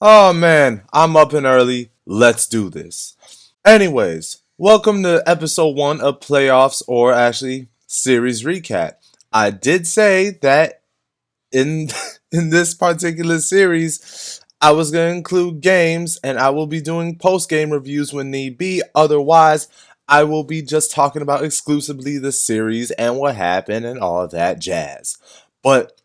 Oh man, I'm up and early. Let's do this. Anyways, welcome to episode 1 of playoffs, or actually series recap. I did say that in in this particular series I was going to include games and I will be doing post-game reviews when need be. Otherwise, I will be just talking about exclusively the series and what happened and all that jazz. But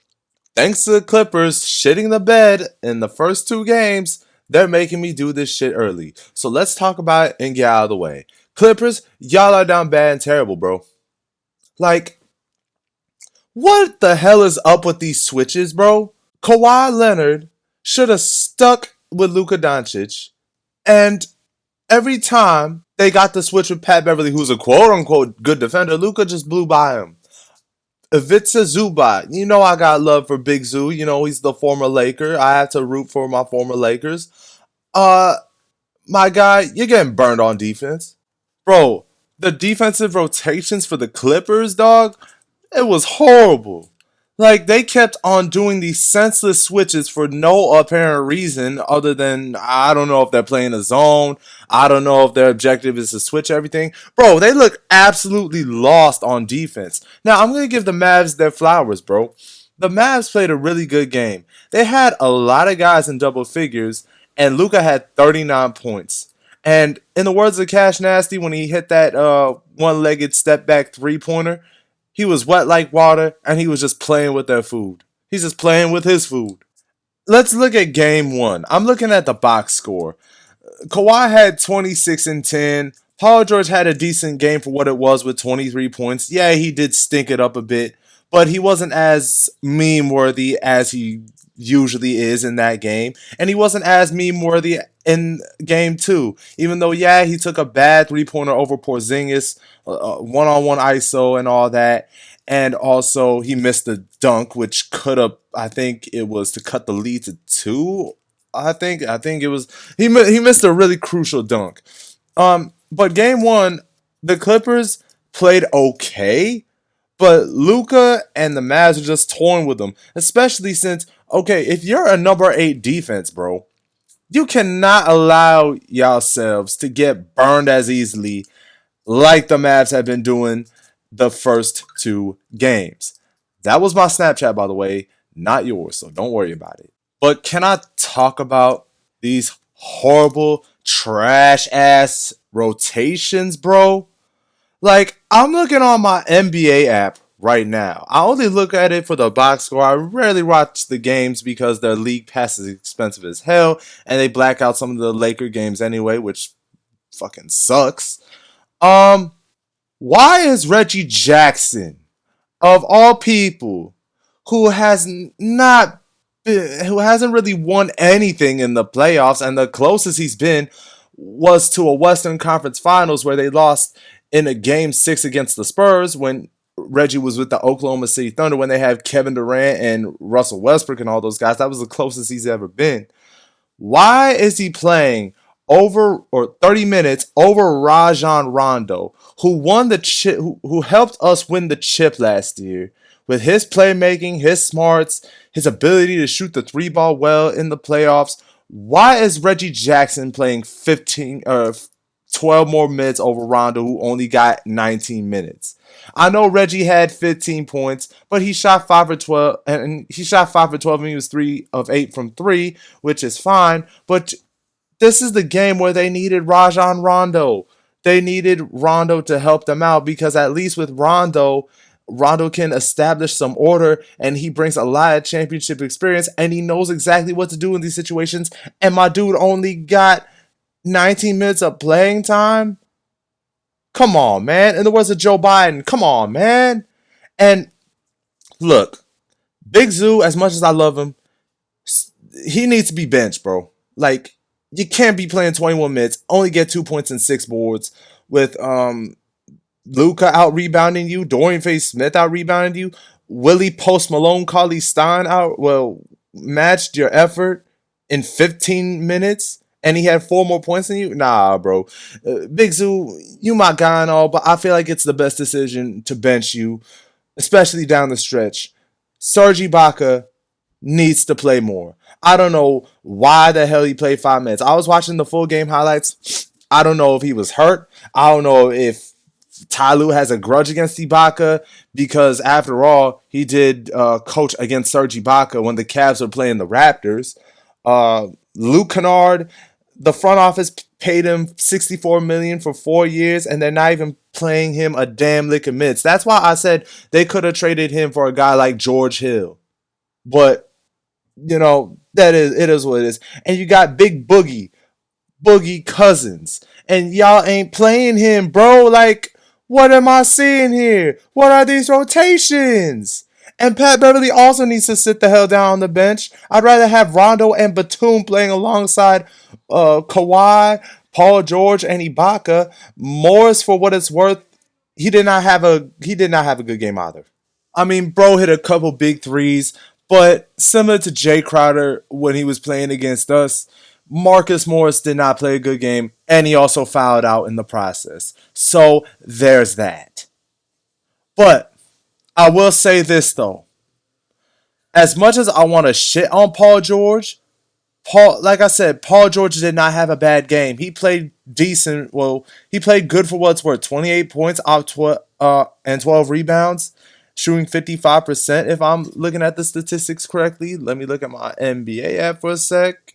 thanks to the Clippers shitting the bed in the first two games, they're making me do this shit early. So let's talk about it and get out of the way. Clippers, y'all are down bad and terrible, bro. Like, what the hell is up with these switches, bro? Kawhi Leonard should have stuck with Luka Doncic, and every time they got the switch with Pat Beverly, who's a quote unquote good defender, Luka just blew by him. Ivica Zubac, you know I got love for Big Zoo. You know he's the former Laker. I have to root for my former Lakers. Uh, my guy, you're getting burned on defense, bro. The defensive rotations for the Clippers, dog, it was horrible. Like they kept on doing these senseless switches for no apparent reason other than I don't know if they're playing a zone. I don't know if their objective is to switch everything. Bro, they look absolutely lost on defense. Now I'm gonna give the Mavs their flowers, bro. The Mavs played a really good game. They had a lot of guys in double figures, and Luka had 39 points. And in the words of CashNasty, when he hit that one-legged step back three-pointer, he was wet like water, and he was just playing with their food. He's just playing with his food. Let's look at game one. I'm looking at the box score. Kawhi had 26 and 10. Paul George had a decent game for what it was with 23 points. Yeah, he did stink it up a bit, but he wasn't as meme worthy as he usually is in that game. And he wasn't as meme worthy in game two. Even though, yeah, he took a bad three-pointer over Porzingis, one-on-one ISO and all that. And also, he missed the dunk, which could have, I think it was to cut the lead to two. I think it was he missed a really crucial dunk. But game one, the Clippers played okay, but Luka and the Mavs are just toying with them, especially since okay, if you're a number 8 defense, bro, you cannot allow yourselves to get burned as easily like the Mavs have been doing the first two games. That was my Snapchat, by the way, not yours, so don't worry about it. But can I talk about these horrible, trash ass rotations, bro? Like, I'm looking on my NBA app right now. I only look at it for the box score. I rarely watch the games because their league pass is expensive as hell, and they black out some of the Laker games anyway, which fucking sucks. Um, why is Reggie Jackson, of all people, who has not who hasn't really won anything in the playoffs, and the closest he's been was to a Western Conference Finals where they lost in a game 6 against the Spurs when Reggie was with the Oklahoma City Thunder when they had Kevin Durant and Russell Westbrook and all those guys. That was the closest he's ever been. Why is he playing over or 30 minutes over Rajon Rondo, who won the chip, who helped us win the chip last year with his playmaking, his smarts, his ability to shoot the three ball well in the playoffs? Why is Reggie Jackson playing 15 or 12 more minutes over Rondo, who only got 19 minutes? I know Reggie had 15 points, but he shot 5 for 12, and he shot 5 for 12, and he was 3 of 8 from 3, which is fine. But this is the game where they needed Rajon Rondo. They needed Rondo to help them out because at least with Rondo, Rondo can establish some order and he brings a lot of championship experience and he knows exactly what to do in these situations. And my dude only got 19 minutes of playing time. Come on, man. In the words of Joe Biden, come on, man. And look, Big Zoo, as much as I love him, he needs to be benched, bro. Like, you can't be playing 21 minutes, only get 2 points and 6 boards with Luka out rebounding you, Dorian Finney-Smith out rebounding you, Willie Post Malone, Cauley Stein out, well, matched your effort in 15 minutes, and he had 4 more points than you? Nah, bro. Big Zoo, you my guy and all, but I feel like it's the best decision to bench you, especially down the stretch. Serge Ibaka needs to play more. I don't know why the hell he played 5 minutes. I was watching the full game highlights. I don't know if he was hurt. I don't know if Ty Lue has a grudge against Ibaka because, after all, he did coach against Serge Ibaka when the Cavs were playing the Raptors. Luke Kennard, the front office paid him $64 million for 4 years, and they're not even playing him a damn lick of minutes. That's why I said they could have traded him for a guy like George Hill. But that is what it is. And you got Big Boogie Cousins, and y'all ain't playing him, bro. Like, what am I seeing here? What are these rotations? And Pat Beverly also needs to sit the hell down on the bench. I'd rather have Rondo and Batum playing alongside Kawhi, Paul George, and Ibaka. Morris, for what it's worth, he did not have a good game either. I mean, bro hit a couple big threes, but similar to Jay Crowder when he was playing against us, Marcus Morris did not play a good game, and he also fouled out in the process. So there's that. But I will say this, though. As much as I want to shit on Paul George, like I said, Paul George did not have a bad game. He played decent. Well, he played good for what's worth. 28 points and 12 rebounds, shooting 55%. If I'm looking at the statistics correctly, let me look at my NBA app for a sec.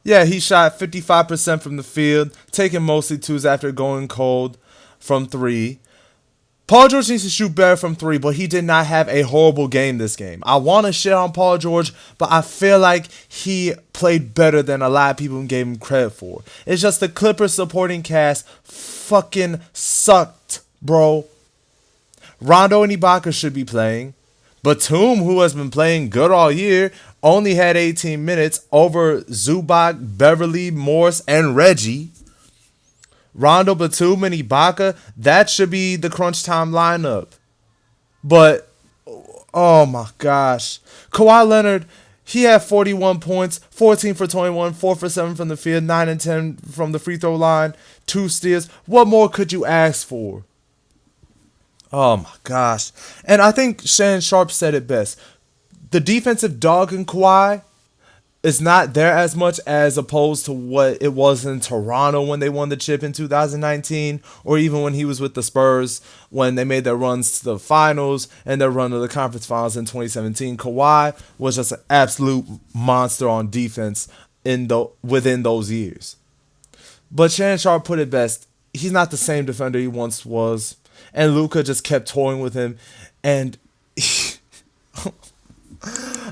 Yeah, he shot 55% from the field, taking mostly twos after going cold from three. Paul George needs to shoot better from three, but he did not have a horrible game this game. I want to shit on Paul George, but I feel like he played better than a lot of people gave him credit for. It's just the Clippers supporting cast fucking sucked, bro. Rondo and Ibaka should be playing. Batum, who has been playing good all year, only had 18 minutes over Zubac, Beverly, Morris, and Reggie. Rondo, Batum, and Ibaka, that should be the crunch time lineup. But, oh my gosh. Kawhi Leonard, he had 41 points, 14 for 21, 4 for 7 from the field, 9 and 10 from the free throw line, 2 steals. What more could you ask for? Oh my gosh. And I think Shannon Sharp said it best. The defensive dog in Kawhi is not there as much as opposed to what it was in Toronto when they won the chip in 2019, or even when he was with the Spurs when they made their runs to the finals and their run to the conference finals in 2017. Kawhi was just an absolute monster on defense within those years. But Shannon Sharp put it best. He's not the same defender he once was. And Luka just kept toying with him. And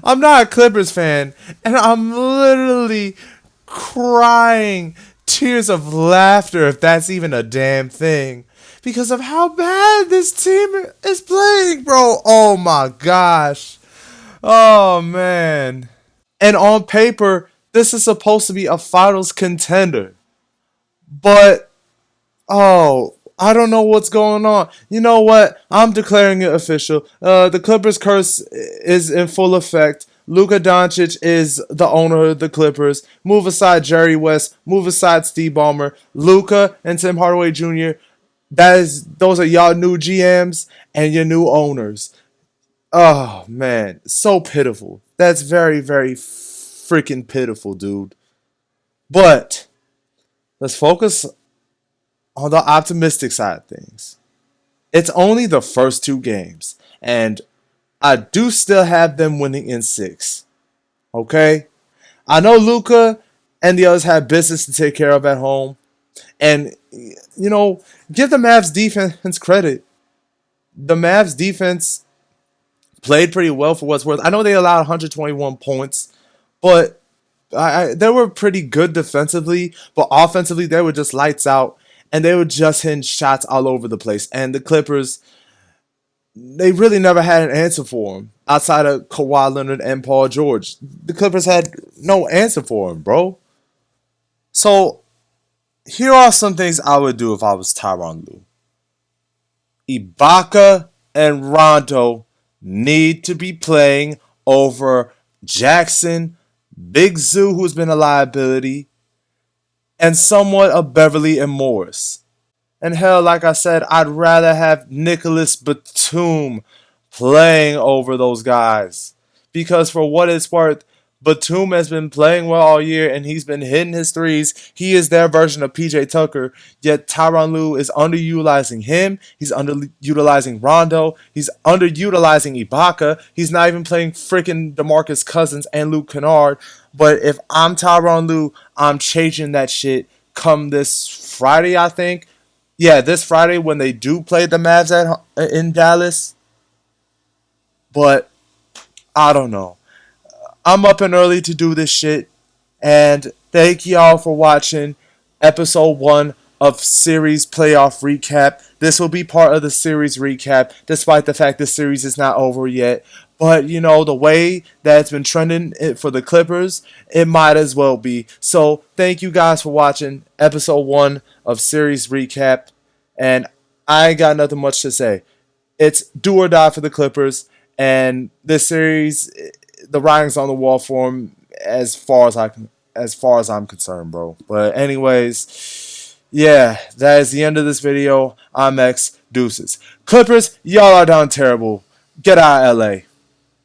I'm not a Clippers fan. And I'm literally crying tears of laughter, if that's even a damn thing, because of how bad this team is playing, bro. Oh my gosh. Oh man. And on paper, this is supposed to be a finals contender. But, I don't know what's going on. You know what? I'm declaring it official. The Clippers curse is in full effect. Luka Doncic is the owner of the Clippers. Move aside Jerry West. Move aside Steve Ballmer. Luka and Tim Hardaway Jr. Those are y'all new GMs and your new owners. Oh man, so pitiful. That's very, very freaking pitiful, dude. But let's focus on the optimistic side of things. It's only the first 2 games, and I do still have them winning in 6. Okay? I know Luka and the others have business to take care of at home. And, give the Mavs defense credit. The Mavs defense played pretty well for what's worth. I know they allowed 121 points, but they were pretty good defensively, but offensively they were just lights out. And they were just hitting shots all over the place. And the Clippers, they really never had an answer for them outside of Kawhi Leonard and Paul George. The Clippers had no answer for them, bro. So, here are some things I would do if I was Tyronn Lue. Ibaka and Rondo need to be playing over Jackson, Big Zoo, who's been a liability, and somewhat of Beverly and Morris. And hell, like I said, I'd rather have Nicholas Batum playing over those guys. Because for what it's worth, Batum has been playing well all year, and he's been hitting his threes. He is their version of PJ Tucker, yet Tyronn Lue is underutilizing him. He's underutilizing Rondo. He's underutilizing Ibaka. He's not even playing freaking DeMarcus Cousins and Luke Kennard. But if I'm Tyronn Lue, I'm changing that shit come this Friday, I think. Yeah, this Friday when they do play the Mavs in Dallas. But I don't know. I'm up and early to do this shit. And thank y'all for watching episode 1 of series playoff recap. This will be part of the series recap, despite the fact the series is not over yet. But, you know, the way that it's been trending for the Clippers, it might as well be. So, thank you guys for watching episode 1 of series recap. And I ain't got nothing much to say. It's do or die for the Clippers. And this series, the writing's on the wall for them as far as I'm concerned, bro. But anyways, yeah, that is the end of this video. I'm X. Deuces. Clippers, y'all are down terrible. Get out of LA.